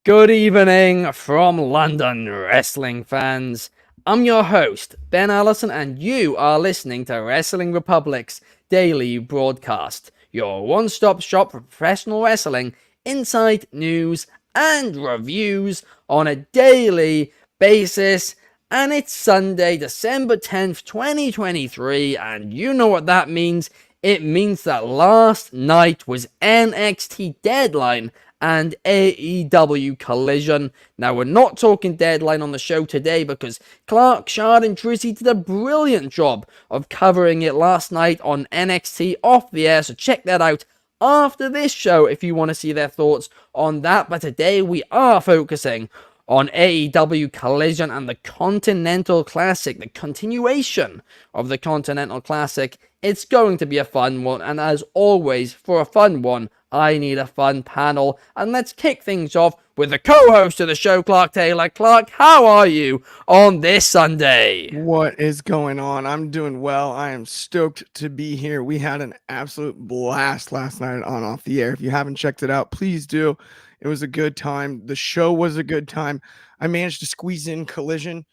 Good evening from London, wrestling fans. I'm your host, Ben Allison, and you are listening to Wrestling Republic's daily broadcast, your one-stop shop for professional wrestling, insight, news, and reviews on a daily basis. And it's Sunday, December 10th, 2023, and you know what that means. It means that last night was NXT Deadline and AEW Collision. Now, we're not talking Deadline on the show today because Clark, Shard, and Drizzy did a brilliant job of covering it last night on NXT off the air, so check that out after this show if you want to see their thoughts on that. But today we are focusing on AEW Collision and the Continental Classic, the continuation of the Continental Classic. It's going to be a fun one, and as always, for a fun one, I need a fun panel. And let's kick things off with the co-host of the show, Clark Taylor. Clark, how are you on this Sunday? What is going on? I'm doing well. I am stoked to be here. We had an absolute blast last night on Off the Air. If you haven't checked it out, please do. It was a good time. The show was a good time. I managed to squeeze in Collision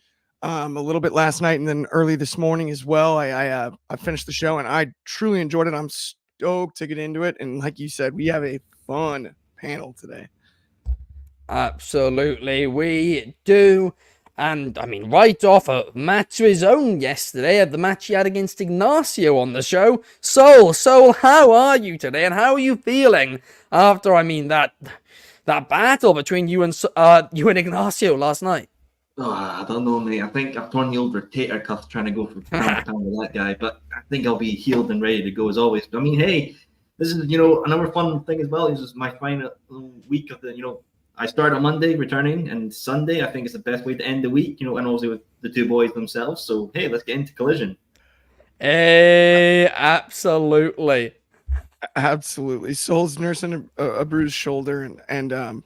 a little bit last night and then early this morning as well. I finished the show and I truly enjoyed it. I'm stoked to get into it. And like you said, we have a fun panel today. Absolutely, we do. And, I mean, right off a match of his own yesterday, the match he had against Ignacio on the show. Soul, how are you today? And how are you feeling after, that battle between you and Ignacio last night? Oh, I don't know, mate. I think I've torn the old rotator cuff trying to go from pound to pound with that guy, but I think I'll be healed and ready to go as always. But I mean, hey, this is, another fun thing as well. This is my final week of the, I start on Monday returning, and Sunday I think it's the best way to end the week, and also with the two boys themselves. So, hey, let's get into Collision. Hey, absolutely. Absolutely. Soul's nursing a bruised shoulder and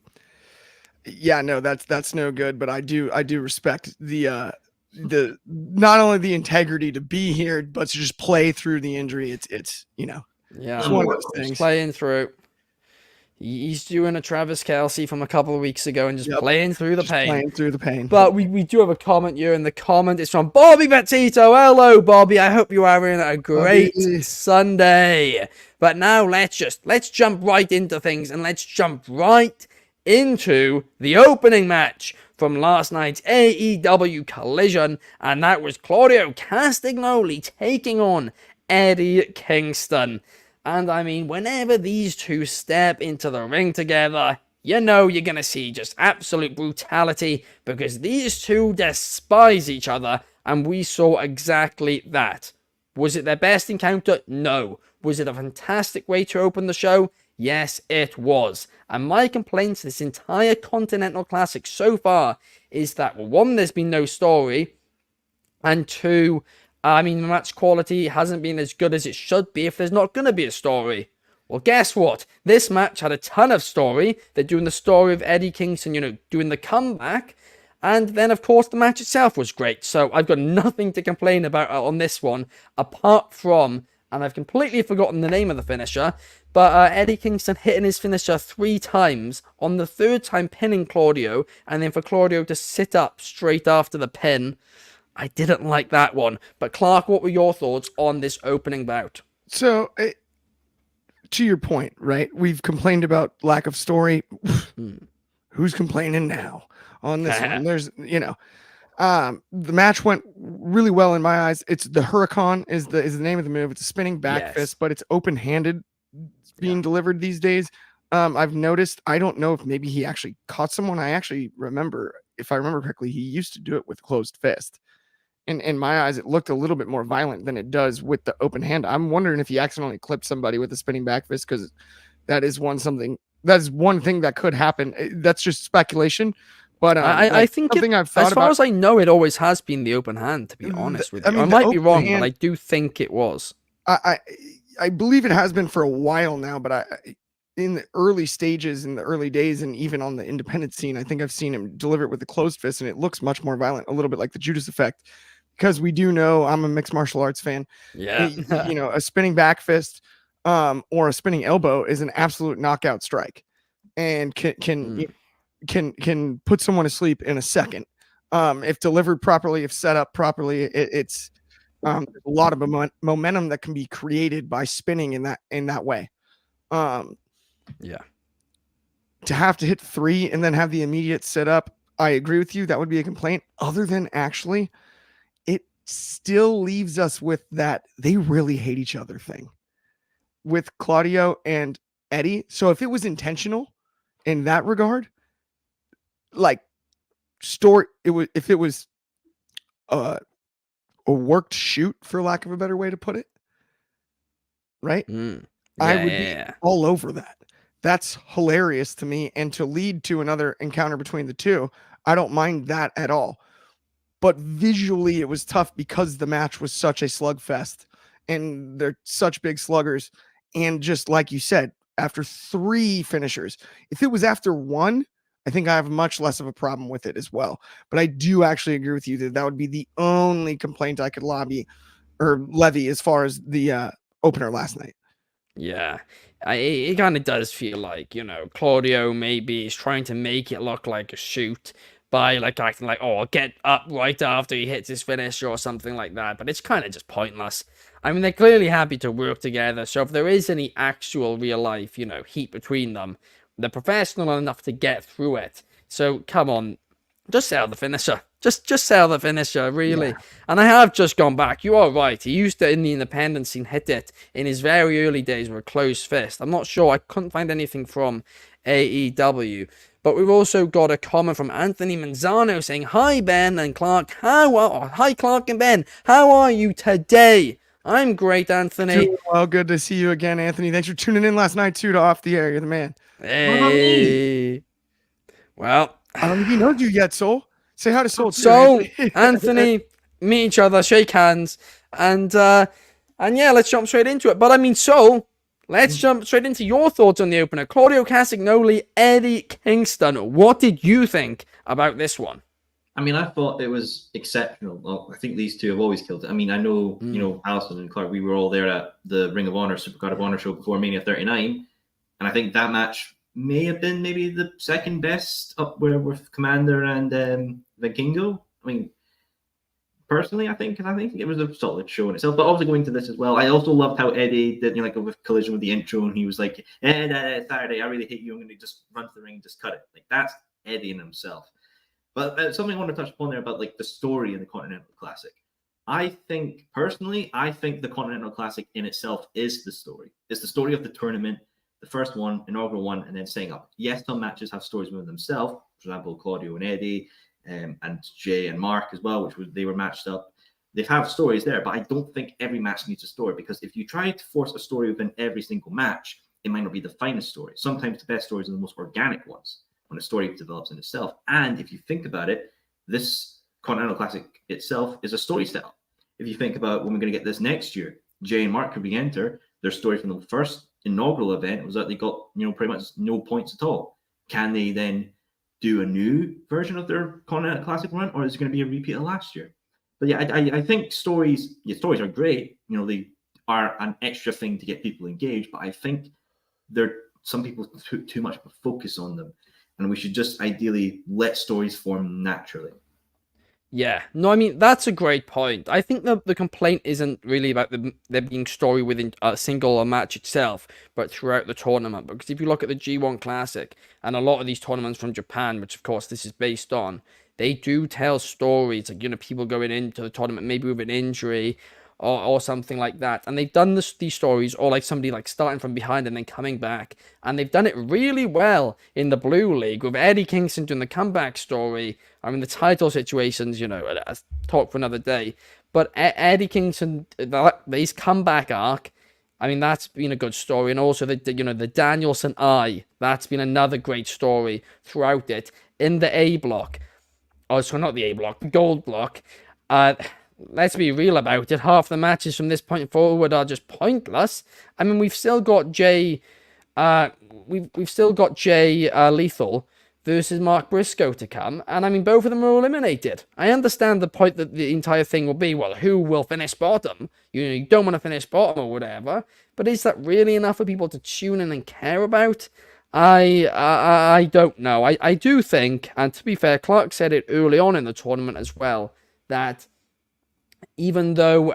yeah, no, that's no good, but I do respect the not only the integrity to be here, but to just play through the injury. It's yeah, it's one of those things. Playing through. He's doing a Travis Kelce from a couple of weeks ago and just playing through the pain. Playing through the pain. But we do have a comment here, and the comment is from Bobby Petito. Hello, Bobby. I hope you are having a great Sunday. But now let's jump right into things, and let's jump right into the opening match from last night's AEW Collision, and that was Claudio Castagnoli taking on Eddie Kingston. And I mean, whenever these two step into the ring together, you're going to see just absolute brutality because these two despise each other, and we saw exactly that. Was it their best encounter? No. Was it a fantastic way to open the show? Yes, it was. And my complaint to this entire Continental Classic so far is that, well, one, there's been no story, and two, the match quality hasn't been as good as it should be if there's not going to be a story. Well, guess what? This match had a ton of story. They're doing the story of Eddie Kingston, doing the comeback. And then, of course, the match itself was great. So I've got nothing to complain about on this one, apart from, and I've completely forgotten the name of the finisher, but Eddie Kingston hitting his finisher 3 times, on the 3rd time pinning Claudio, and then for Claudio to sit up straight after the pin. I didn't like that one. But Clark, what were your thoughts on this opening bout? So, to your point, right? We've complained about lack of story. Who's complaining now on this one? There's, the match went really well in my eyes. It's the Huracan is the name of the move. It's a spinning back fist, but it's open-handed being delivered these days. I've noticed, I don't know if maybe he actually caught someone. I actually remember, if I remember correctly, he used to do it with closed fist. In my eyes, it looked a little bit more violent than it does with the open hand. I'm wondering if he accidentally clipped somebody with a spinning back fist, because that is one thing that could happen. That's just speculation. But I think something I've thought as far as I know, it always has been the open hand, to be honest with you. I might be wrong, but I do think it was. I believe it has been for a while now, but in the early stages, in the early days, and even on the independent scene, I think I've seen him deliver it with the closed fist, and it looks much more violent, a little bit like the Judas effect. Because we do know, I'm a mixed martial arts fan. Yeah. A spinning back fist or a spinning elbow is an absolute knockout strike, and can can put someone to sleep in a second. If delivered properly, if set up properly, it's there's a lot of momentum that can be created by spinning in that way. Yeah. To have to hit 3 and then have the immediate set up, I agree with you. That would be a complaint. Other than actually, it still leaves us with that they really hate each other thing with Claudio and Eddie. So if it was intentional in that regard, like if it was a worked shoot, for lack of a better way to put it, right? I would be all over that. That's hilarious to me. And to lead to another encounter between the two, I don't mind that at all. But visually, it was tough because the match was such a slugfest and they're such big sluggers. And just like you said, after 3 finishers, if it was after 1, I think I have much less of a problem with it as well. But I do actually agree with you that would be the only complaint I could levy as far as the opener last night. Yeah, it kind of does feel like, Claudio maybe is trying to make it look like a shoot by like acting like, oh, I'll get up right after he hits his finisher or something like that. But it's kind of just pointless. I mean, they're clearly happy to work together. So if there is any actual real life, heat between them, they're professional enough to get through it. So come on, just sell the finisher. Just sell the finisher, really. Yeah. And I have just gone back. You are right. He used to, in the independent scene, hit it in his very early days with a closed fist. I'm not sure. I couldn't find anything from AEW. But we've also got a comment from Anthony Manzano saying, hi, Ben and Clark. Hi, Clark and Ben. How are you today? I'm great, Anthony. Well, good to see you again, Anthony. Thanks for tuning in last night, too, to Off the Air. You're the man. Hey. Well, I don't think he knows you yet, Soul. Say hi to Soul. So, Anthony, meet each other, shake hands, and yeah, let's jump straight into it. But I mean, Soul, let's jump straight into your thoughts on the opener. Claudio Castagnoli, Eddie Kingston. What did you think about this one? I mean, I thought it was exceptional. Well, I think these two have always killed it. I mean, I know, Allison and Clark, we were all there at the Ring of Honor, Supercard of Honor show before Mania 39. And I think that match may have been maybe the second best up where with Commander and Vikingo. I mean, personally, I think it was a solid show in itself. But also going to this as well, I also loved how Eddie did, like with Collision with the intro, and he was like, Saturday, I really hate you. I'm going to just run to the ring and just cut it. Like, that's Eddie in himself. But something I want to touch upon there about like the story in the Continental Classic. I think the Continental Classic in itself is the story. It's the story of the tournament. The first one, inaugural one, and then setting up. Yes, some matches have stories within themselves. For example, Claudio and Eddie, and Jay and Mark as well, they were matched up. They have stories there, but I don't think every match needs a story, because if you try to force a story within every single match, it might not be the finest story. Sometimes the best stories are the most organic ones when a story develops in itself. And if you think about it, this Continental Classic itself is a story style. If you think about when we're going to get this next year, Jay and Mark could re-enter. Their story from the first inaugural event was that they got, pretty much no points at all. Can they then do a new version of their Continental Classic run, or is it going to be a repeat of last year? But yeah, I think stories are great. They are an extra thing to get people engaged, but I think some people put too much of a focus on them, and we should just ideally let stories form naturally. Yeah, no, I mean, that's a great point. I think the complaint isn't really about there being story within a single match itself, but throughout the tournament. Because if you look at the G1 Classic and a lot of these tournaments from Japan, which of course this is based on, they do tell stories, like, people going into the tournament maybe with an injury or something like that. And they've done these stories, or like somebody like starting from behind and then coming back. And they've done it really well in the Blue League with Eddie Kingston doing the comeback story. I mean, the title situations, I'll talk for another day. But Eddie Kingston, his comeback arc, I mean, that's been a good story. And also the Danielson eye, that's been another great story throughout it. In the A block, not the A block, the Gold block, let's be real about it. Half the matches from this point forward are just pointless. I mean, we've still got Jay Lethal versus Mark Briscoe to come, and I mean, both of them are eliminated. I understand the point that the entire thing will be, well, who will finish bottom? You don't want to finish bottom or whatever, but is that really enough for people to tune in and care about? I don't know. I do think, and to be fair, Clark said it early on in the tournament as well, that even though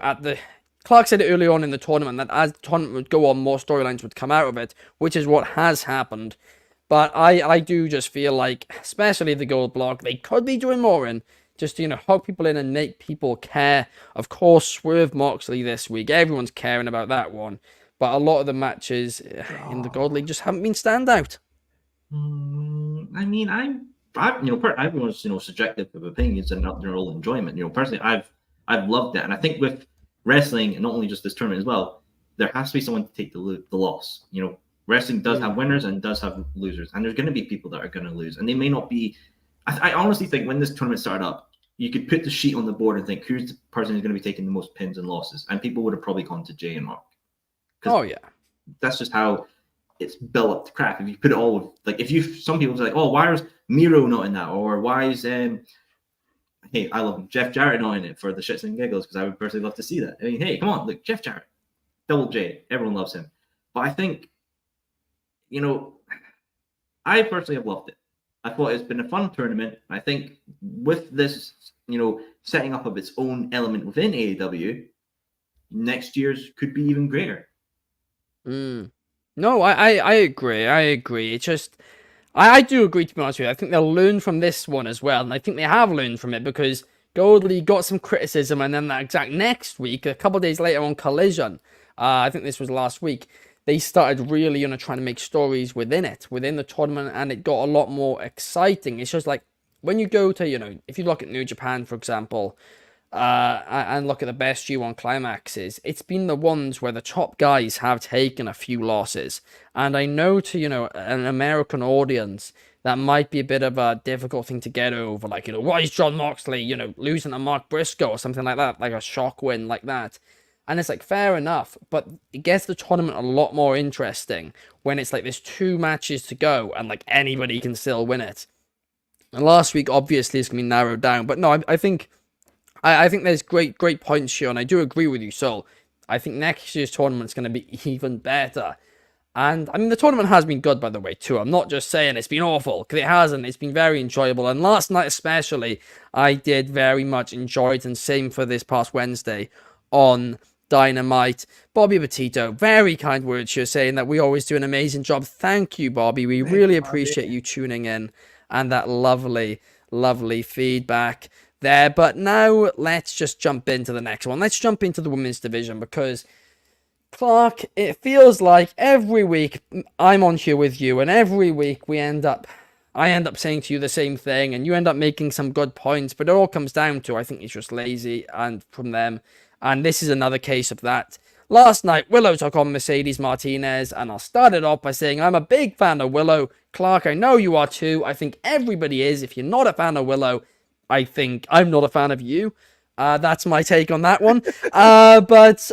Clark said it early on in the tournament that as the tournament would go on, more storylines would come out of it, which is what has happened. But I do just feel like, especially the gold block, they could be doing more in just to, hook people in and make people care. Of course, Swerve Moxley this week, everyone's caring about that one. But a lot of the matches in the Gold League just haven't been standout. I mean, everyone's subjective of opinions and not their own enjoyment. Personally, I've loved it, and I think with wrestling, and not only just this tournament as well, there has to be someone to take the loss. Wrestling does have winners and does have losers, and there's going to be people that are going to lose, and they may not be. I honestly think when this tournament started up, you could put the sheet on the board and think who's the person who's going to be taking the most pins and losses, and people would have probably gone to Jay and Mark. Oh yeah, that's just how it's built up to crap. If you put it all with, some people say like, oh, why is Miro not in that, or why is hey, I love him, Jeff Jarrett not in it for the shits and giggles, because I would personally love to see that. I mean, hey, come on, look, Jeff Jarrett, Double J, everyone loves him. But I think, I personally have loved it. I thought it's been a fun tournament. I think with this, setting up of its own element within AEW, next year's could be even greater. No, I agree. It's just, I do agree, to be honest with you. I think they'll learn from this one as well, and I think they have learned from it, because Gold League got some criticism, and then that exact next week, a couple of days later on Collision, I think this was last week, they started really, trying to make stories within the tournament, and it got a lot more exciting. It's just like, when you go to, if you look at New Japan, for example, and look at the best G1 climaxes, it's been the ones where the top guys have taken a few losses. And I know to, an American audience, that might be a bit of a difficult thing to get over. Like, why is John Moxley, losing to Mark Briscoe or something like that, like a shock win like that. And it's like, fair enough, but it gets the tournament a lot more interesting when it's like there's 2 matches to go and like anybody can still win it. And last week, obviously, is going to be narrowed down. But no, I think there's great points here, and I do agree with you, Soul. I think next year's tournament is going to be even better. And, I mean, the tournament has been good, by the way, too. I'm not just saying it's been awful, because it hasn't. It's been very enjoyable. And last night especially, I did very much enjoy it, and same for this past Wednesday on Dynamite. Bobby Petito, very kind words here, saying that we always do an amazing job. Thank you, Bobby. We really appreciate you tuning in, and that lovely feedback there. But now let's just jump into the next one. Let's jump into the women's division, because Clark, it feels like every week I'm on here with you, and every week I end up saying to you the same thing, and you end up making some good points, but it all comes down to, I think it's just lazy and from them, and this is another case of that. Last night, Willow took on Mercedes Martinez, and I'll start it off by saying I'm a big fan of Willow. Clark, I know you are too. I think everybody is. If you're not a fan of Willow, I think I'm not a fan of you. That's my take on that one. But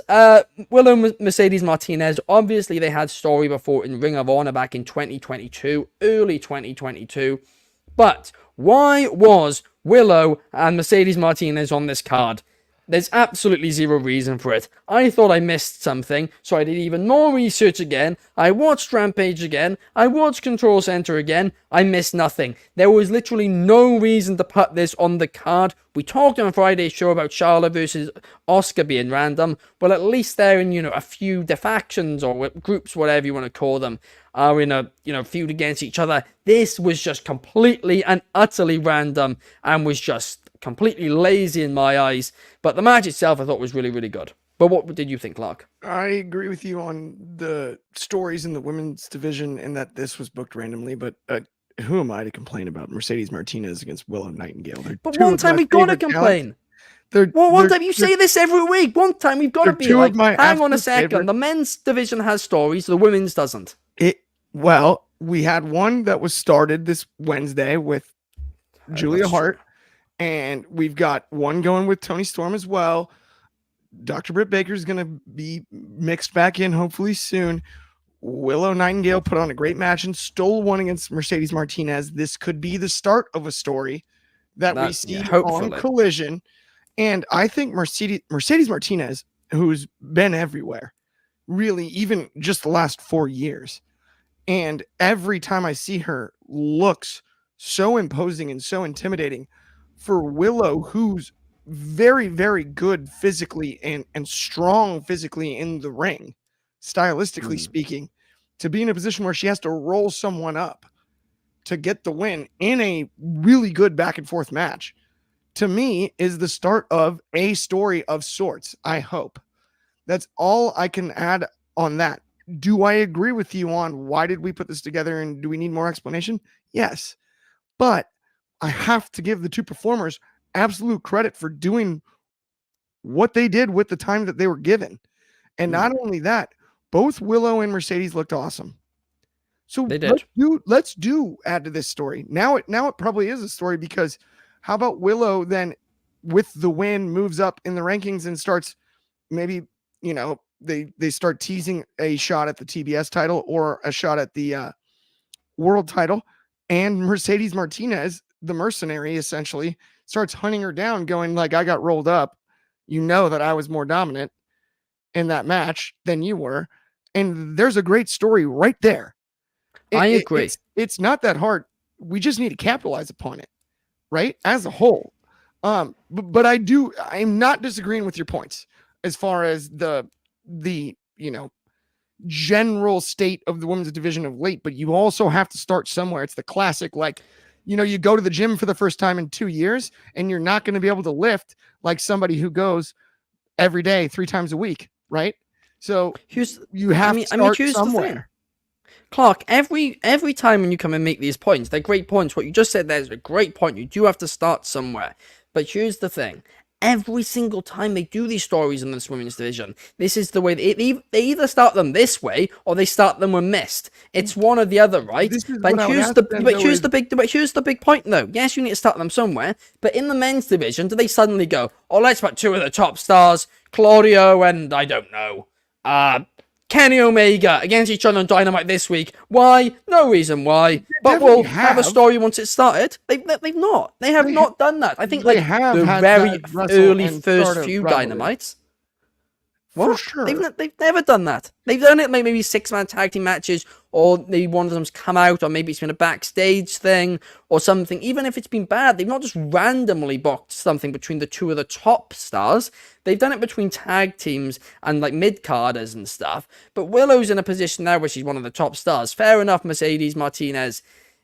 Willow Mercedes Martinez, obviously they had story before in Ring of Honor back in 2022, early 2022. But why was Willow and Mercedes Martinez on this card? There's absolutely zero reason for it. I thought I missed something, so I did even more research again. I watched Rampage again. I watched Control Center again. I missed nothing. There was literally no reason to put this on the card. We talked on Friday's show about Charlotte versus Oscar being random. Well, at least they're in, a few defactions or groups, whatever you want to call them, are in a, feud against each other. This was just completely and utterly random and was just completely lazy in my eyes, but the match itself I thought was really, really good. But what did you think, Clark? I agree with you on the stories in the women's division and that this was booked randomly, but who am I to complain about Mercedes Martinez against Willow Nightingale? But one time we've got to complain. One time you say this every week. One time we've got to be like, hang on a second. The men's division has stories, the women's doesn't. Well, we had one that was started this Wednesday with Julia Hart. And we've got one going with Toni Storm as well. Dr. Britt Baker is going to be mixed back in hopefully soon. Willow Nightingale put on a great match and stole one against Mercedes Martinez. This could be the start of a story that we see on Collision. And I think Mercedes Martinez, who's been everywhere, really, even just the last 4 years, And every time I see her, looks so imposing and so intimidating. For Willow, who's very, very good physically and strong physically in the ring, stylistically speaking, to be in a position where she has to roll someone up to get the win in a really good back and forth match, to me, is the start of a story of sorts, I hope. That's all I can add on that. Do I agree with you on why did we put this together and do we need more explanation? Yes. But I have to give the two performers absolute credit for doing what they did with the time that they were given. And not only that, both Willow and Mercedes looked awesome. So they did. Let's add to this story. Now it probably is a story, because how about Willow then with the win moves up in the rankings and starts maybe, they start teasing a shot at the TBS title or a shot at the world title, and Mercedes Martinez, the mercenary, essentially starts hunting her down, going like, I got rolled up. That I was more dominant in that match than you were. And there's a great story right there. I agree. It's not that hard. We just need to capitalize upon it, right? As a whole. But I'm not disagreeing with your points as far as the general state of the women's division of late, but you also have to start somewhere. It's the classic, like, you go to the gym for the first time in 2 years and you're not going to be able to lift like somebody who goes every day, 3 times a week. Right. So you have to start somewhere. Clark, every time when you come and make these points, they're great points. What you just said there is a great point. You do have to start somewhere. But here's the thing. Every single time they do these stories in this women's division, this is the way they either start them this way or they start them when missed. It's one or the other, right? But here's the big point, though. Yes, you need to start them somewhere, but in the men's division, do they suddenly go, oh, let's put 2 of the top stars, Claudio and I don't know, Kenny Omega against each other on Dynamite this week? Why? No reason why. But we'll have a story once it started. They've not. They have not done that. I think the very early first few Dynamites. What? For sure. They've never done that. They've done it maybe 6-man tag team matches, or maybe one of them's come out, or maybe it's been a backstage thing or something. Even if it's been bad, they've not just randomly booked something between the 2 of the top stars. They've done it between tag teams and like mid-carders and stuff. But Willow's in a position now where she's one of the top stars. Fair enough, Mercedes Martinez.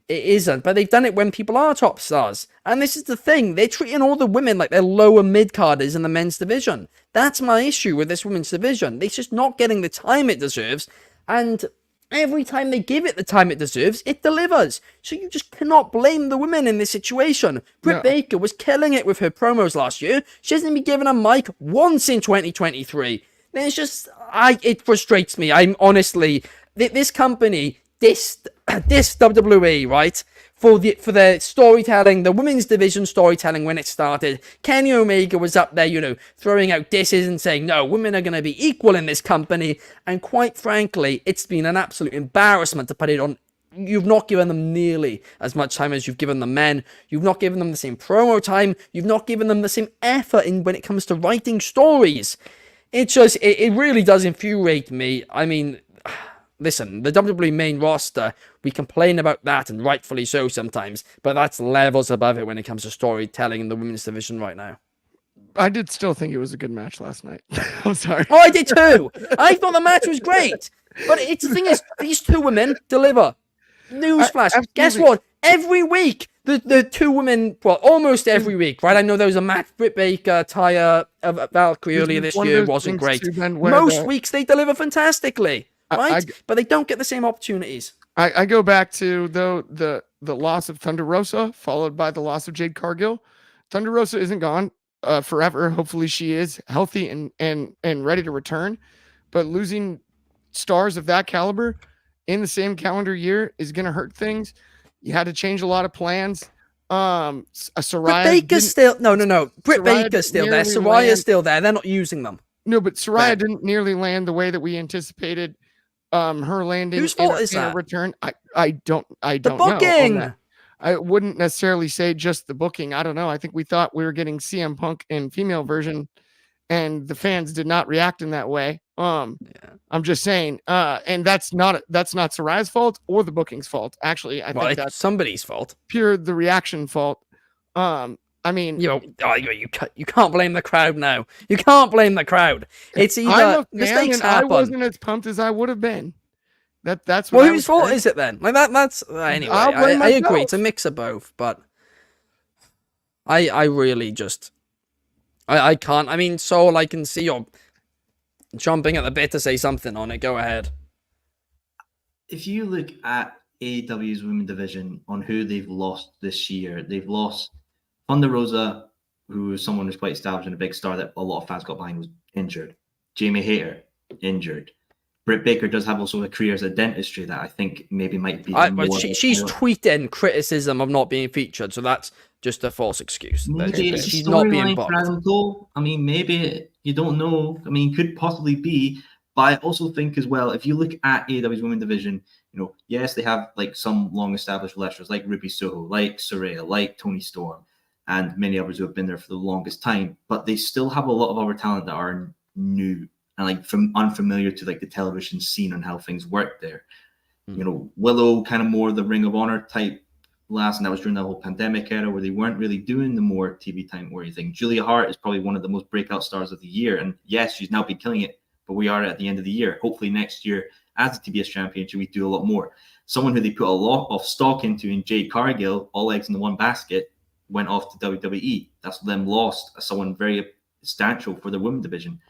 It isn't, but they've done it when people are top stars. And this is the thing, they're treating all the women like they're lower mid-carders in the men's division. That's my issue with this women's division. They're just not getting the time it deserves, and every time they give it the time it deserves, it delivers. So you just cannot blame the women in this situation. Britt Baker was killing it with her promos last year. She hasn't been given a mic once in 2023. It's just, it frustrates me. I'm honestly, this company, this WWE, right, for the storytelling, the women's division storytelling when it started, Kenny Omega was up there, throwing out disses and saying, no, women are going to be equal in this company. And quite frankly, it's been an absolute embarrassment to put it on. You've not given them nearly as much time as you've given the men. You've not given them the same promo time. You've not given them the same effort when it comes to writing stories. It really does infuriate me. I mean, listen, the WWE main roster, we complain about that, and rightfully so sometimes, but that's levels above it when it comes to storytelling in the women's division right now. I did still think it was a good match last night. I'm sorry. Oh, I did too. I thought the match was great. But the thing is, these 2 women deliver. Newsflash. Guess what? Every week, the 2 women, well, almost every week, right? I know there was a match, Britt Baker, Taya, Valkyrie earlier this year, wasn't great. Most weeks they deliver fantastically. Right? But they don't get the same opportunities. I go back to the loss of Thunder Rosa, followed by the loss of Jade Cargill. Thunder Rosa isn't gone forever. Hopefully she is healthy and ready to return. But losing stars of that caliber in the same calendar year is going to hurt things. You had to change a lot of plans. Soraya. Britt Baker's still no. Britt Baker's still there. Soraya's still there. They're not using them. No, but Soraya didn't nearly land the way that we anticipated. Her landing. Whose fault is that? A return. I don't the booking. know. I wouldn't necessarily say just the booking. I don't know. I think we thought we were getting CM Punk in female version, and the fans did not react in that way. I'm just saying, and that's not Sarai's fault or the booking's fault. Actually, I think that's somebody's fault. Pure the reaction fault. I mean, you can't blame the crowd now. You can't blame the crowd. It's either mistakes happen. I wasn't as pumped as I would have been. That's what. Well, whose fault is it then? Like that's anyway. I agree. It's a mix of both, but I really just I can't. I mean, Soul, I can see you're jumping at the bit to say something on it. Go ahead. If you look at AEW's women division on who they've lost this year, they've lost Thunder Rosa, who is someone who's quite established and a big star that a lot of fans got behind, was injured. Jamie Hayter, injured. Britt Baker does have also a career as a dentistry that I think maybe might be. She's tweeting criticism of not being featured, so that's just a false excuse. She's not being booked. I mean, maybe you don't know. I mean, could possibly be. But I also think as well, if you look at AEW's women division, yes, they have like some long-established wrestlers like Ruby Soho, like Saraya, like Toni Storm, and many others who have been there for the longest time. But they still have a lot of other talent that are new and like unfamiliar to like the television scene and how things work there. Willow, kind of more the Ring of Honor type last, and that was during the whole pandemic era where they weren't really doing the more TV time worthy thing. Julia Hart is probably one of the most breakout stars of the year, and yes, she's now been killing it. But we are at the end of the year. Hopefully next year, as the TBS championship, we do a lot more. Someone who they put a lot of stock into in Jade Cargill, all eggs in the one basket, went off to WWE. That's them lost someone very substantial for the women division.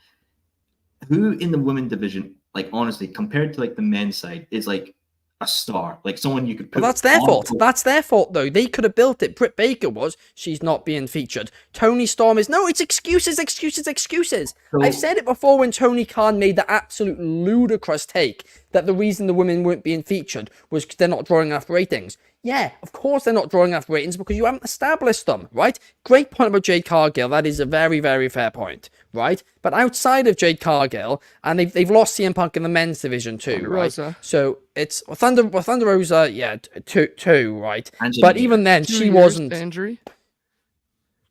Who in the women division, like honestly, compared to like the men's side, is like a star, like someone you could put. Well, that's their fault. That's their fault, though. They could have built it. Britt Baker was. She's not being featured. Toni Storm is. No, it's excuses. So, I've said it before when Tony Khan made the absolute ludicrous take that the reason the women weren't being featured was because they're not drawing enough ratings. Yeah, of course they're not drawing enough ratings because you haven't established them, right? Great point about Jade Cargill. That is a very, very fair point, right? But outside of Jade Cargill, and they've lost CM Punk in the men's division too, Thunder right? Rosa. So it's Thunder Rosa, yeah, two, right? But even then, she wasn't. Injury.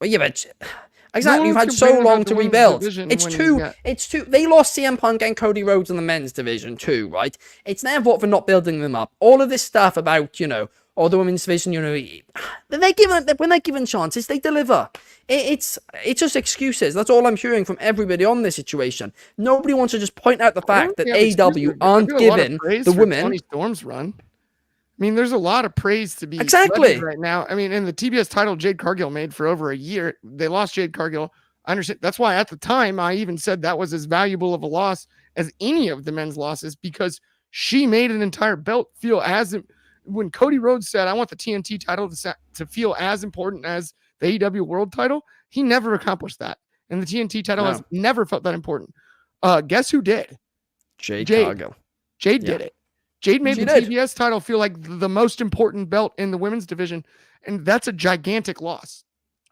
Well, yeah, but exactly, you've had so long to rebuild. It's two. They lost CM Punk and Cody Rhodes in the men's division too, right? It's their fault for not building them up. All of this stuff about or the women's division, when they're given chances, they deliver. It's just excuses. That's all I'm hearing from everybody on this situation. Nobody wants to just point out the fact that AEW aren't giving the women. Toni Storm's run. I mean, there's a lot of praise to be exactly right now. I mean, in the TBS title Jade Cargill made for over a year, they lost Jade Cargill. I understand. That's why at the time I even said that was as valuable of a loss as any of the men's losses because she made an entire belt feel as. When Cody Rhodes said, I want the TNT title to feel as important as the AEW world title, he never accomplished that. And the TNT title has never felt that important. Guess who did? Jade Cargill. Jade did it. Jade made the TBS title feel like the most important belt in the women's division. And that's a gigantic loss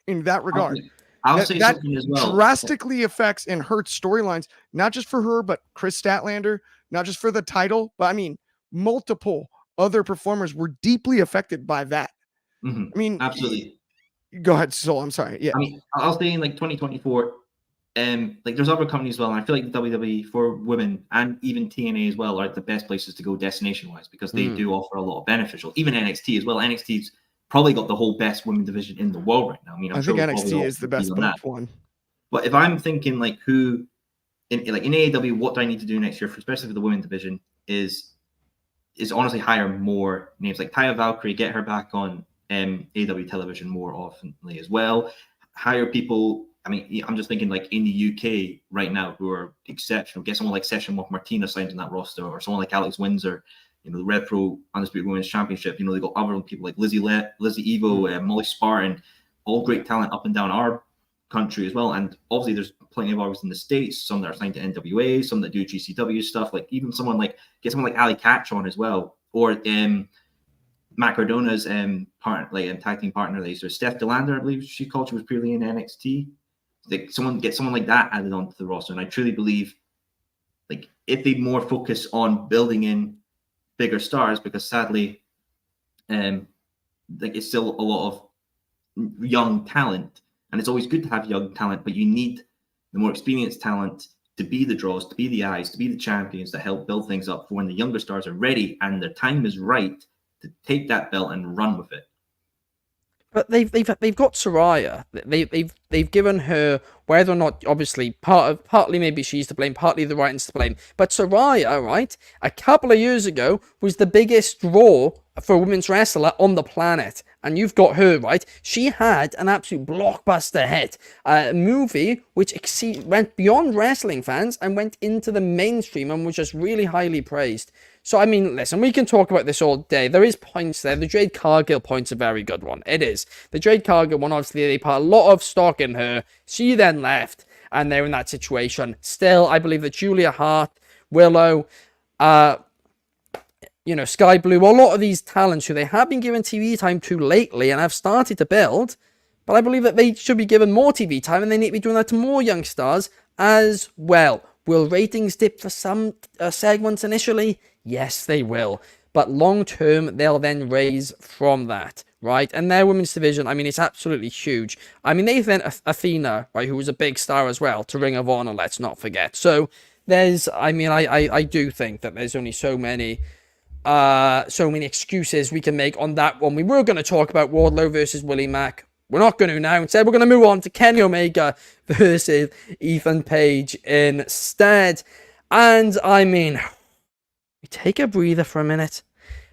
in that regard. I'll say something as well. Drastically affects and hurts storylines, not just for her, but Chris Statlander, not just for the title, but I mean, multiple other performers were deeply affected by that. Mm-hmm. I mean, absolutely. Go ahead, Soul. I'm sorry. Yeah. I mean, I'll say in like 2024, like there's other companies as well, and I feel like the WWE for women and even TNA as well are the best places to go destination-wise because they do offer a lot of beneficial. Even NXT as well. NXT's probably got the whole best women division in the world right now. I mean, I think NXT is the best one. But if I'm thinking like who in AEW, what do I need to do next year, especially for the women division, is honestly hire more names like Taya Valkyrie, get her back on AEW television more oftenly as well. Hire people. I mean, I'm just thinking like in the UK right now who are exceptional. Get someone like Session with Martina signed in that roster, or someone like Alex Windsor. The Red Pro Undisputed Women's Championship. They got other people like Lizzie Evo, Molly Spartan, all great talent up and down our country as well. And obviously, there's plenty of artists in the States. Some that are signed to NWA, some that do GCW stuff. Like even get someone like Ali Catch on as well, or Matt Cardona's tag team partner. There's Steph DeLander, I believe she called. She was purely in NXT. Like someone like that added onto the roster, and I truly believe, like if they more focus on building in bigger stars, because sadly, it's still a lot of young talent, and it's always good to have young talent, but you need the more experienced talent to be the draws, to be the eyes, to be the champions, to help build things up for when the younger stars are ready and their time is right to take that belt and run with it. But they've got Soraya. They've given her, whether or not, obviously partly maybe she's to blame, partly the writing's to blame. But Soraya, right, a couple of years ago was the biggest draw for a women's wrestler on the planet, and you've got her, right. She had an absolute blockbuster hit, a movie which went beyond wrestling fans and went into the mainstream and was just really highly praised. So, I mean, listen, we can talk about this all day. There is points there. The Jade Cargill point's a very good one. It is. The Jade Cargill one, obviously, they put a lot of stock in her. She then left, and they're in that situation. Still, I believe that Julia Hart, Willow, Sky Blue, a lot of these talents who they have been given TV time to lately and have started to build, but I believe that they should be given more TV time, and they need to be doing that to more young stars as well. Will ratings dip for some segments initially? Yes, they will. But long term, they'll then raise from that, right? And their women's division, I mean, it's absolutely huge. I mean, they sent Athena, right, who was a big star as well, to Ring of Honor, let's not forget. So I do think that there's only so many excuses we can make on that one. We were going to talk about Wardlow versus Willie Mack. We're not going to now. Instead, we're going to move on to Kenny Omega versus Ethan Page instead. And I mean, we take a breather for a minute.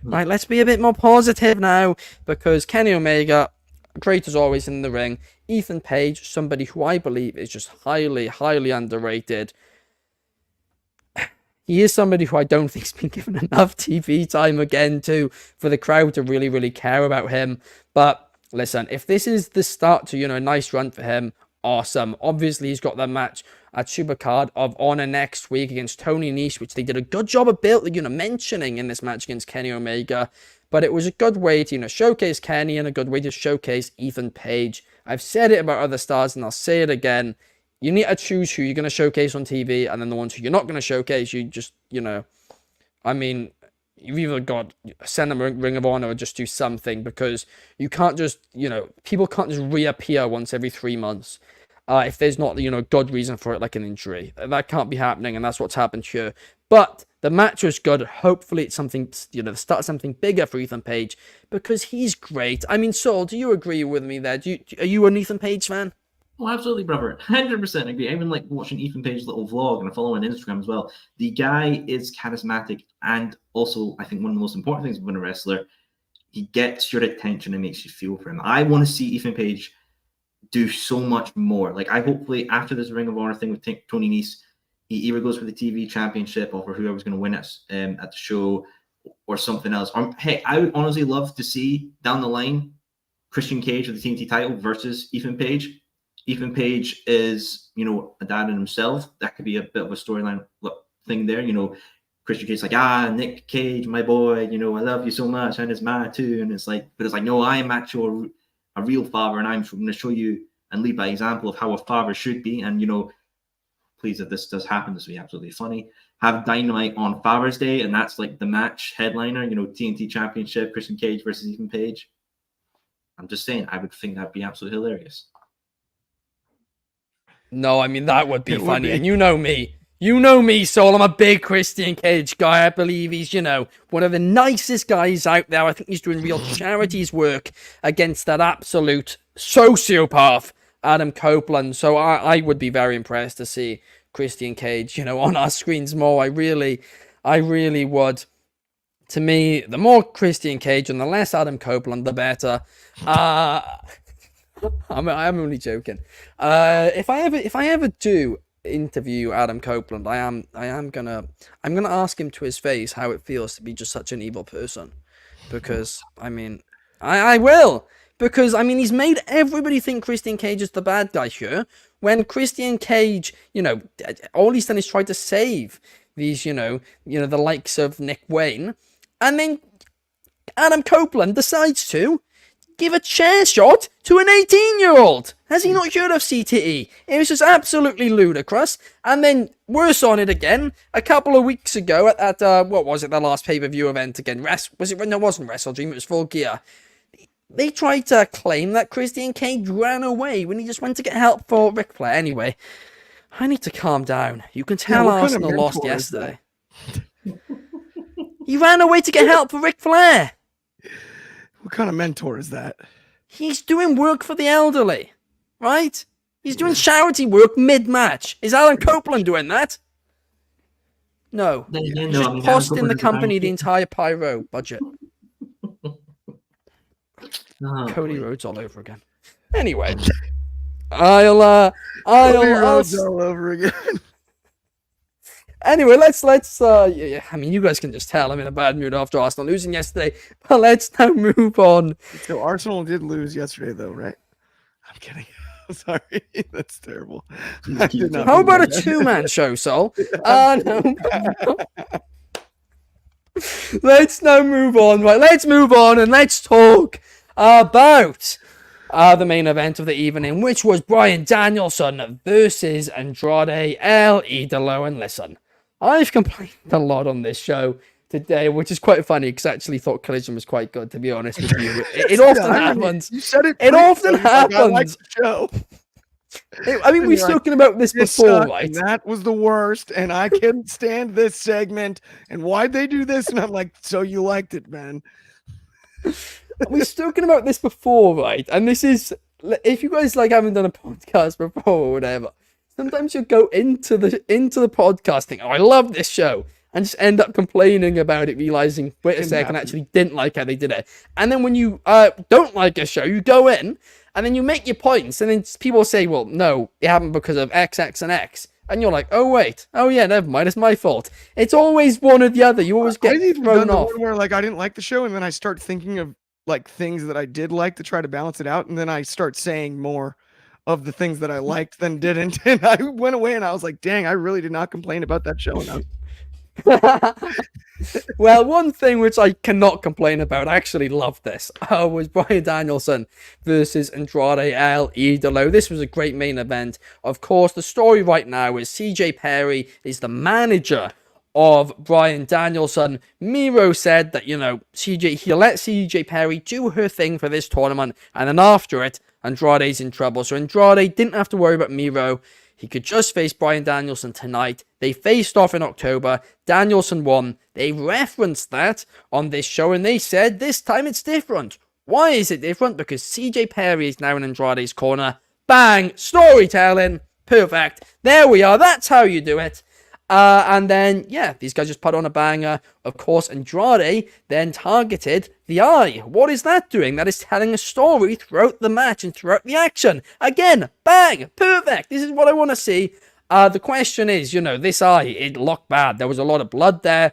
Right, let's be a bit more positive now, because Kenny Omega, great as always in the ring. Ethan Page, somebody who I believe is just highly, highly underrated. He is somebody who I don't think has been given enough TV time again for the crowd to really, really care about him. But listen, if this is the start to, a nice run for him, awesome. Obviously, he's got that match at Supercard of Honor next week against Tony Nese, which they did a good job of mentioning in this match against Kenny Omega. But it was a good way to, showcase Kenny and a good way to showcase Ethan Page. I've said it about other stars and I'll say it again. You need to choose who you're going to showcase on TV, and then the ones who you're not going to showcase, you just, I mean, you've either got send them a Ring of Honor or just do something, because you can't just, people can't just reappear once every 3 months. If there's not, a good reason for it, like an injury. That can't be happening, and that's what's happened here. But the match was good. Hopefully it's something, the start of something bigger for Ethan Page, because he's great. I mean, Saul, do you agree with me there? Are you an Ethan Page fan? Oh, absolutely, brother. 100% agree. I even like watching Ethan Page's little vlog, and I follow him on Instagram as well. The guy is charismatic, and also, I think one of the most important things about a wrestler, he gets your attention and makes you feel for him. I want to see Ethan Page do so much more. Like, I hopefully, after this Ring of Honor thing with Tony Nese, he either goes for the TV championship or for whoever's going to win it at the show or something else. Hey, I would honestly love to see down the line Christian Cage with the TNT title versus Ethan Page. Ethan Page is, a dad in himself. That could be a bit of a storyline thing there. Christian Cage's like, Nick Cage, my boy, I love you so much, and it's mine too. And it's like, no, I am actually a real father, and I'm going to show you and lead by example of how a father should be. And, please, if this does happen, this will be absolutely funny. Have Dynamite on Father's Day, and that's like the match headliner, TNT Championship, Christian Cage versus Ethan Page. I'm just saying, I would think that'd be absolutely hilarious. No, I mean, that would be funny. And you know me, Saul. I'm a big Christian Cage guy. I believe he's, one of the nicest guys out there. I think he's doing real charities work against that absolute sociopath, Adam Copeland. So I would be very impressed to see Christian Cage, on our screens more. I really would. To me, the more Christian Cage and the less Adam Copeland, the better. I'm only joking. If I ever do interview Adam Copeland, I'm gonna ask him to his face how it feels to be just such an evil person, because I mean, I will, because I mean, he's made everybody think Christian Cage is the bad guy here, when Christian Cage, all he's done is try to save these, the likes of Nick Wayne, and then Adam Copeland decides to give a chair shot to an 18-year-old. Has he not heard of CTE? It was just absolutely ludicrous. And then, worse on it again, a couple of weeks ago at what was it, the last pay-per-view event again? No, it wasn't Wrestle Dream, it was Full Gear. They tried to claim that Christian Cage ran away when he just went to get help for Ric Flair. Anyway, I need to calm down. You can tell Arsenal lost yesterday. He ran away to get help for Ric Flair. What kind of mentor is that? He's doing work for the elderly, right? He's doing charity work mid-match. Is Alan Copeland doing that? No. He's just costing the company the entire pyro budget. Cody Rhodes all over again. Anyway, I'll Rhodes all over again. Anyway, let's yeah, I mean, you guys can just tell I'm in a bad mood after Arsenal losing yesterday, but let's now move on. So Arsenal did lose yesterday, though, right? I'm kidding. Sorry, that's terrible. How about a two-man show, Sol? No. Let's now move on. Right, let's move on and let's talk about the main event of the evening, which was Bryan Danielson versus Andrade El Idolo. And listen, I've complained a lot on this show today, which is quite funny because I actually thought Collision was quite good, to be honest with you. It often happens. You said it. It often happens. I like the show. I mean, we've spoken about this before, right? That was the worst, and I couldn't stand this segment. And why'd they do this? And I'm like, so you liked it, man. We've spoken about this before, right? And this is, if you guys haven't done a podcast before or whatever, sometimes you go into the podcast thing. Oh, I love this show. And just end up complaining about it, realizing, wait a second, I actually didn't like how they did it. And then when you don't like a show, you go in, and then you make your points, and then people say, well, no, it happened because of X, X, and X. And you're like, oh, wait. Oh, yeah, never mind. It's my fault. It's always one or the other. You always get thrown off. Where, I didn't like the show, and then I start thinking of, things that I did like to try to balance it out, and then I start saying more of the things that I liked than didn't. And I went away, and I was like, dang, I really did not complain about that show enough. Well, one thing which I cannot complain about, I actually loved this, was Bryan Danielson versus Andrade El Idolo. This was a great main event. Of course, the story right now is CJ Perry is the manager of Bryan Danielson. Miro said that, he'll let CJ Perry do her thing for this tournament, and then after it, Andrade's in trouble. So Andrade didn't have to worry about Miro. He could just face Bryan Danielson tonight. They faced off in October. Danielson won. They referenced that on this show, and they said this time it's different. Why is it different? Because CJ Perry is now in Andrade's corner. Bang! Storytelling. Perfect. There we are. That's how you do it. And then, yeah, these guys just put on a banger. Of course, Andrade then targeted the eye. What is that doing? That is telling a story throughout the match and throughout the action. Again, bang, perfect. This is what I want to see. The question is, this eye, it looked bad. There was a lot of blood there.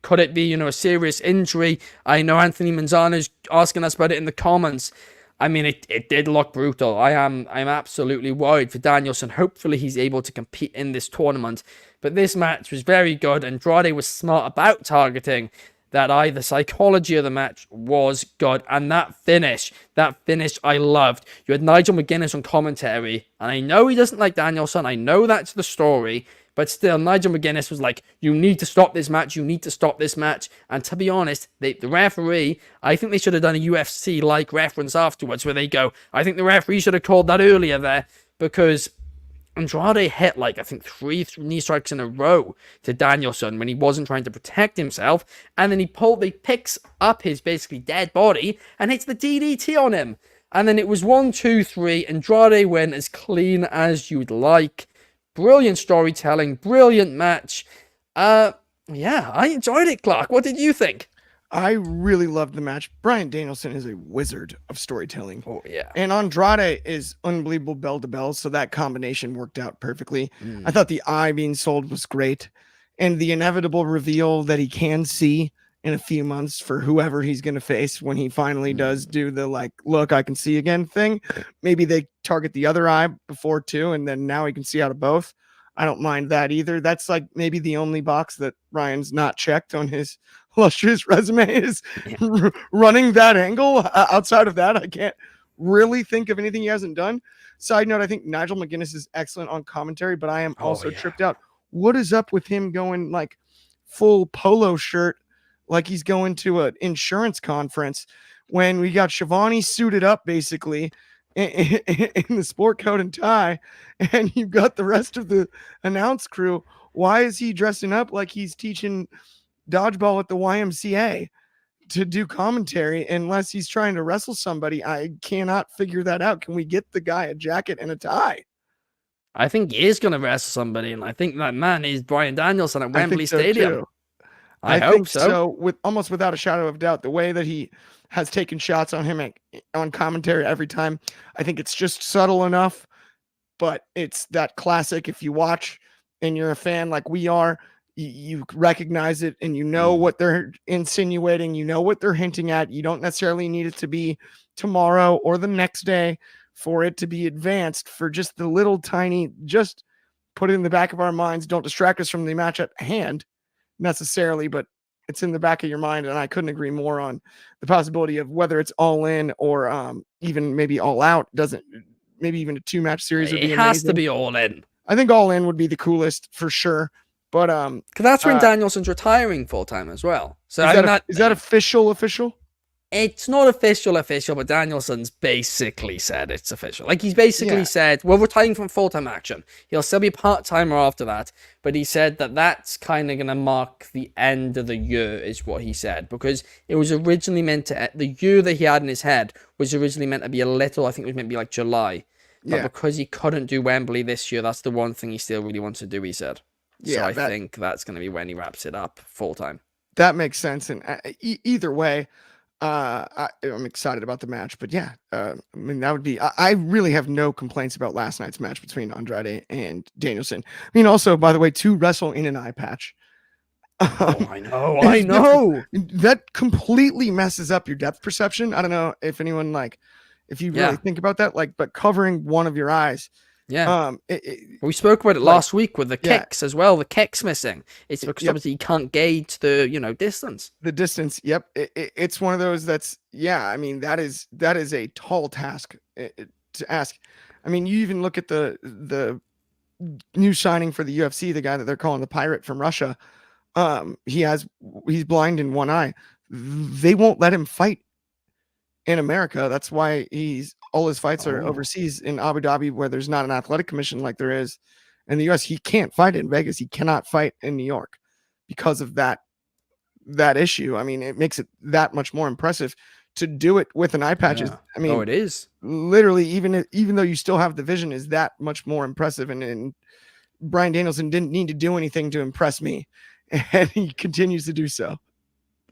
Could it be, a serious injury? I know Anthony Manzano's asking us about it in the comments. I mean, it did look brutal. I'm absolutely worried for Danielson. Hopefully he's able to compete in this tournament. But this match was very good. Andrade was smart about targeting that eye. The psychology of the match was good. And that finish I loved. You had Nigel McGuinness on commentary. And I know he doesn't like Danielson. I know that's the story. But still, Nigel McGuinness was like, you need to stop this match. You need to stop this match. And to be honest, the referee, I think they should have done a UFC-like reference afterwards where they go, I think the referee should have called that earlier there, because Andrade hit, I think 3 knee strikes in a row to Danielson when he wasn't trying to protect himself. And then he picks up his basically dead body and hits the DDT on him. And then it was 1, 2, 3. Andrade went as clean as you'd like. Brilliant storytelling, brilliant match. Yeah, I enjoyed it, Clark. What did you think? I really loved the match. Bryan Danielson is a wizard of storytelling. Oh, yeah. And Andrade is unbelievable bell to bell, so that combination worked out perfectly. I thought the eye being sold was great. And the inevitable reveal that he can see in a few months for whoever he's going to face when he finally does do the look, I can see again thing. Maybe they target the other eye before too, and then now he can see out of both. I don't mind that either. That's maybe the only box that Ryan's not checked on his illustrious resume is running that angle. Outside of that, I can't really think of anything he hasn't done. Side note, I think Nigel McGuinness is excellent on commentary, but I am also tripped out. What is up with him going full polo shirt like he's going to an insurance conference when we got Shivani suited up basically in the sport coat and tie, and you've got the rest of the announce crew. Why is he dressing up like he's teaching dodgeball at the YMCA to do commentary unless he's trying to wrestle somebody? I cannot figure that out. Can we get the guy a jacket and a tie? I think he is going to wrestle somebody, and I think that man is Bryan Danielson at Wembley Stadium. Too. I hope think so. With almost without a shadow of doubt, the way that he has taken shots on him on commentary every time, I think it's just subtle enough, but it's that classic. If you watch and you're a fan like we are, you recognize it and you know what they're insinuating, you know what they're hinting at. You don't necessarily need it to be tomorrow or the next day for it to be advanced, for just the little tiny, just put it in the back of our minds. Don't distract us from the match at hand necessarily, but it's in the back of your mind. And I couldn't agree more on the possibility of whether it's All In or even maybe All Out. Maybe even a 2-match series would be amazing. It has to be All In. I think All In would be the coolest for sure. But because that's when Danielson's retiring full time as well. So is that official? It's not official, but Danielson's basically said it's official. Like, he's basically said, we're retiring from full-time action. He'll still be part-timer after that, but he said that that's kind of going to mark the end of the year, is what he said, because it was originally meant to, the year that he had in his head was originally meant to be I think it was meant to be like July. But because he couldn't do Wembley this year, that's the one thing he still really wants to do, he said. So I think that's going to be when he wraps it up full-time. That makes sense, and either way, I'm excited about the match, but I mean, that would be, I really have no complaints about last night's match between Andrade and Danielson. I mean, also, by the way, to wrestle in an eye patch. I know. That completely messes up your depth perception. I don't know if anyone if you really think about that, but covering one of your eyes. Yeah. We spoke about it last week with the kicks as well. The kicks missing. It's because obviously you can't gauge the, distance. The distance. Yep. It's one of those that's, I mean, that is a tall task to ask. I mean, you even look at the new signing for the UFC, the guy that they're calling the Pirate from Russia. He's blind in one eye. They won't let him fight in America. That's why all his fights are overseas in Abu Dhabi, where there's not an athletic commission like there is in the US. He can't fight in Vegas. He cannot fight in New York because of that issue. I mean, it makes it that much more impressive to do it with an eye patch. I mean, it is literally, even though you still have the vision, is that much more impressive. And Bryan Danielson didn't need to do anything to impress me, and he continues to do so.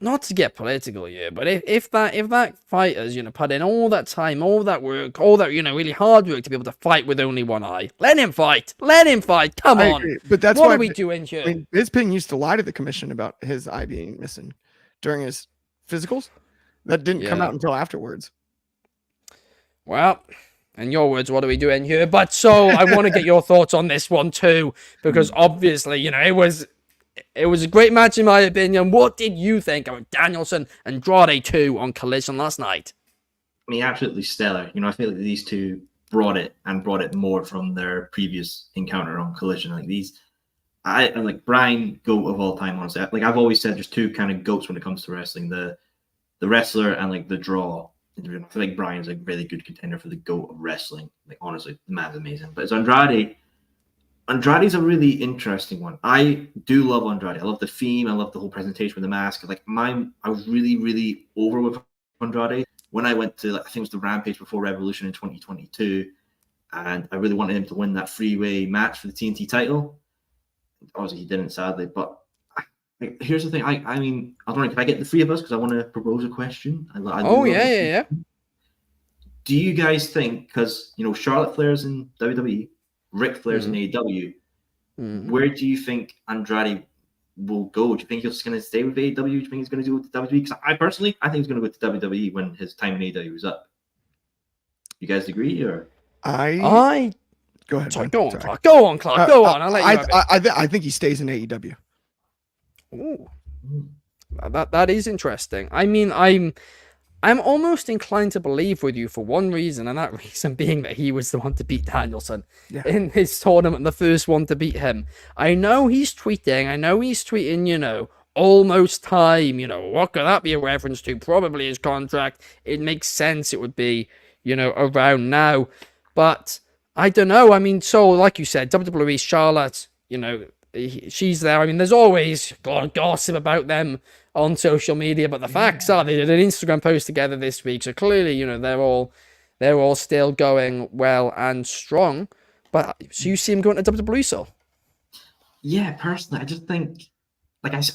Not to get political here, but if that fighter's, put in all that time, all that work, all that, really hard work to be able to fight with only one eye, let him fight. Come on. Agree. But that's what why are we doing here? I mean, Bisping used to lie to the commission about his eye being missing during his physicals. That didn't come out until afterwards. Well, in your words, what are we doing here? But so I want to get your thoughts on this one too, because obviously, it was a great match in my opinion. What did you think about Danielson and Andrade 2 on Collision last night? I mean, absolutely stellar. I feel like these two brought it more from their previous encounter on Collision. I like Bryan, GOAT of all time, honestly. I've always said there's two kind of GOATs when it comes to wrestling, the wrestler and the draw. I feel like Bryan's a really good contender for the GOAT of wrestling. Honestly, the man's amazing. But it's Andrade. Andrade's a really interesting one. I do love Andrade. I love the theme. I love the whole presentation with the mask. I was really, really over with Andrade when I went to, I think it was the Rampage before Revolution in 2022, and I really wanted him to win that freeway match for the TNT title. Obviously, he didn't, sadly. But here's the thing. I mean, I don't know. Can I get the three of us? Because I want to propose a question. Yeah. Do you guys think, because, Charlotte Flair's in WWE, Ric Flair's in AEW. Where do you think Andrade will go? Do you think he's going to stay with AEW? Do you think he's going to do it with WWE? Because I think he's going to go to WWE when his time in AEW is up. You guys agree, or I go ahead. Sorry, go on, Clark. Go on. I'll let you have it. I think he stays in AEW. Ooh, that is interesting. I mean, I'm almost inclined to believe with you for one reason, and that reason being that he was the one to beat Danielson in his tournament, the first one to beat him. I know he's tweeting, almost time, what could that be a reference to? Probably his contract. It makes sense it would be, around now. But I don't know. I mean, so like you said, WWE Charlotte, she's there. I mean, there's always gossip about them on social media, but the facts are they did an Instagram post together this week, so clearly, they're all still going well and strong. But so you see him going to WWE, so? Yeah, personally, I just think,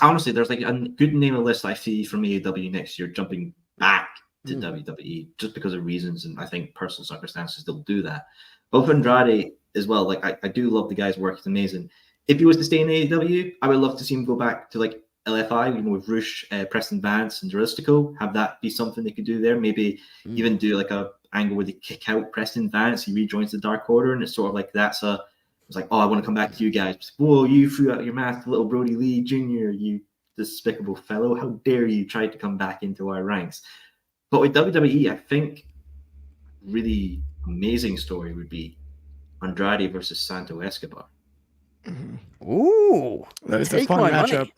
honestly, there's like a good name of list I see from AEW next year jumping back to WWE just because of reasons, and I think personal circumstances they'll do that. But with Andrade as well, like I do love the guy's work; it's amazing. If he was to stay in AEW, I would love to see him go back to like LFI, with Rush, Preston Vance, and Juristico. Have that be something they could do there. Maybe even do like a angle where they kick out Preston Vance, he rejoins the Dark Order, and it's sort of like it's like, oh, I want to come back to you guys. Whoa, you threw out your mask, little Brody Lee Jr., you despicable fellow. How dare you try to come back into our ranks? But with WWE, I think really amazing story would be Andrade versus Santo Escobar. Ooh, that is a fun matchup. Money.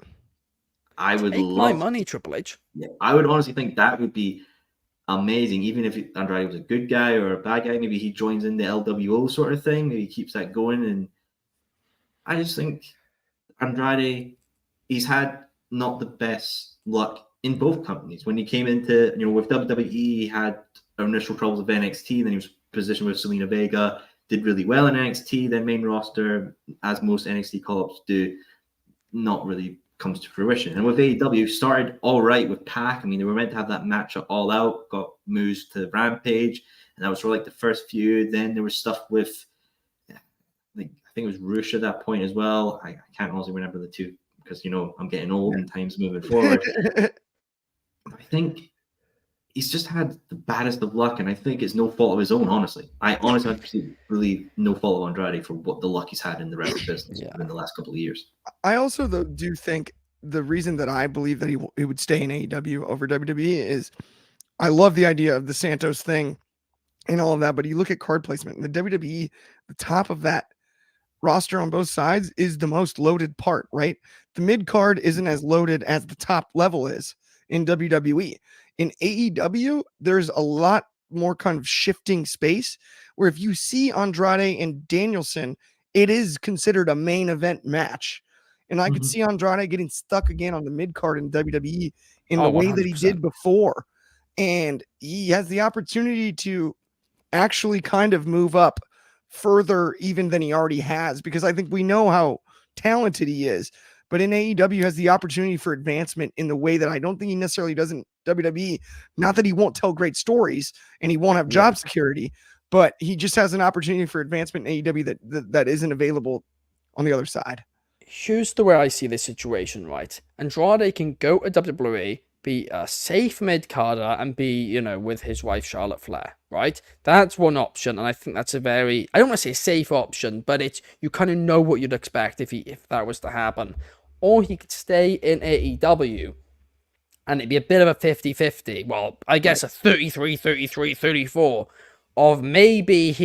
I would take my money, Triple H. Yeah, I would honestly think that would be amazing. Even if Andrade was a good guy or a bad guy, maybe he joins in the LWO sort of thing. Maybe he keeps that going. And I just think Andrade, he's had not the best luck in both companies. When he came into, with WWE, he had initial troubles with NXT. Then he was positioned with Selena Vega, did really well in NXT. Then main roster, as most NXT call-ups do, not really comes to fruition. And with AEW, started all right with Pac. I mean, they were meant to have that match at All Out, got moves to Rampage, and that was sort of like the first feud. Then there was stuff with, I think it was Rush at that point as well. I can't honestly remember the two because, I'm getting old and time's moving forward. I think he's just had the baddest of luck, and I think it's no fault of his own, honestly. I honestly believe no fault of Andrade for what the luck he's had in the wrestling business in the last couple of years. I also, though, do think the reason that I believe that he would stay in AEW over WWE is I love the idea of the Santos thing and all of that, but you look at card placement, the WWE, the top of that roster on both sides is the most loaded part, right? The mid card isn't as loaded as the top level is in WWE. In AEW, there's a lot more kind of shifting space where if you see Andrade and Danielson, it is considered a main event match. And I could see Andrade getting stuck again on the mid card in WWE in the way 100%. That he did before. And he has the opportunity to actually kind of move up further even than he already has, because I think we know how talented he is. But in AEW has the opportunity for advancement in the way that I don't think he necessarily does in WWE. Not that he won't tell great stories and he won't have job security, but he just has an opportunity for advancement in AEW that isn't available on the other side. Here's the way I see this situation, right? Andrade can go to WWE, be a safe mid-carder, and be, with his wife Charlotte Flair, right? That's one option, and I think that's a very, I don't want to say safe option, but you kind of know what you'd expect if that was to happen. Or he could stay in AEW, and it'd be a bit of a 50-50. Well, I guess a 33-34 of maybe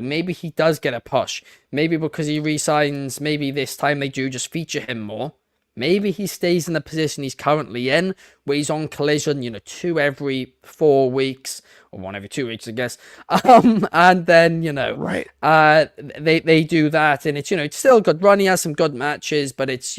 maybe he does get a push. Maybe because he resigns, maybe this time they do just feature him more. Maybe he stays in the position he's currently in, where he's on Collision, 2 every 4 weeks, or 1 every 2 weeks, I guess. And then, right. They do that, and it's still a good run. He has some good matches, but it's,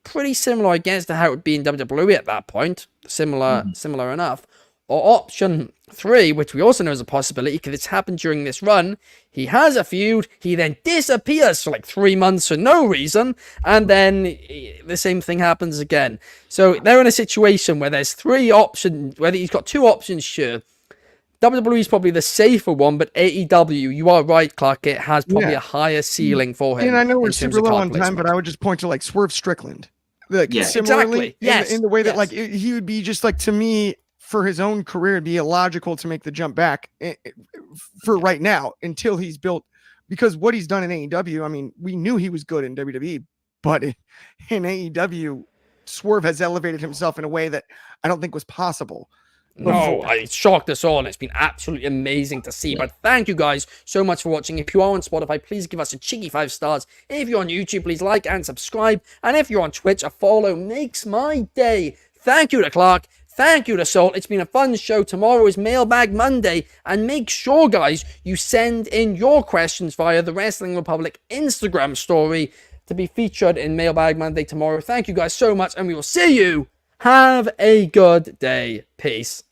pretty similar, I guess, to how it would be in WWE at that point. Similar enough. Or option 3, which we also know is a possibility because it's happened during this run. He has a feud, he then disappears for like 3 months for no reason, and then the same thing happens again. So they're in a situation where there's 3 options, whether he's got 2 options, sure. WWE is probably the safer one, but AEW, you are right, Clark, it has probably a higher ceiling for him. And I know we're super low on time, but I would just point to like Swerve Strickland. Like, similarly, exactly. In the way that like he would be just like, to me, for his own career, it'd be illogical to make the jump back for right now until he's built, because what he's done in AEW, I mean, we knew he was good in WWE, but in AEW, Swerve has elevated himself in a way that I don't think was possible. No, it shocked us all, and it's been absolutely amazing to see. But thank you guys so much for watching. If you are on Spotify, please give us a cheeky 5 stars. If you're on YouTube, please like and subscribe. And if you're on Twitch, a follow makes my day. Thank you to Clark. Thank you to Soul. It's been a fun show. Tomorrow is Mailbag Monday. And make sure, guys, you send in your questions via the Wrestling Republic Instagram story to be featured in Mailbag Monday tomorrow. Thank you guys so much, and we will see you. Have a good day. Peace.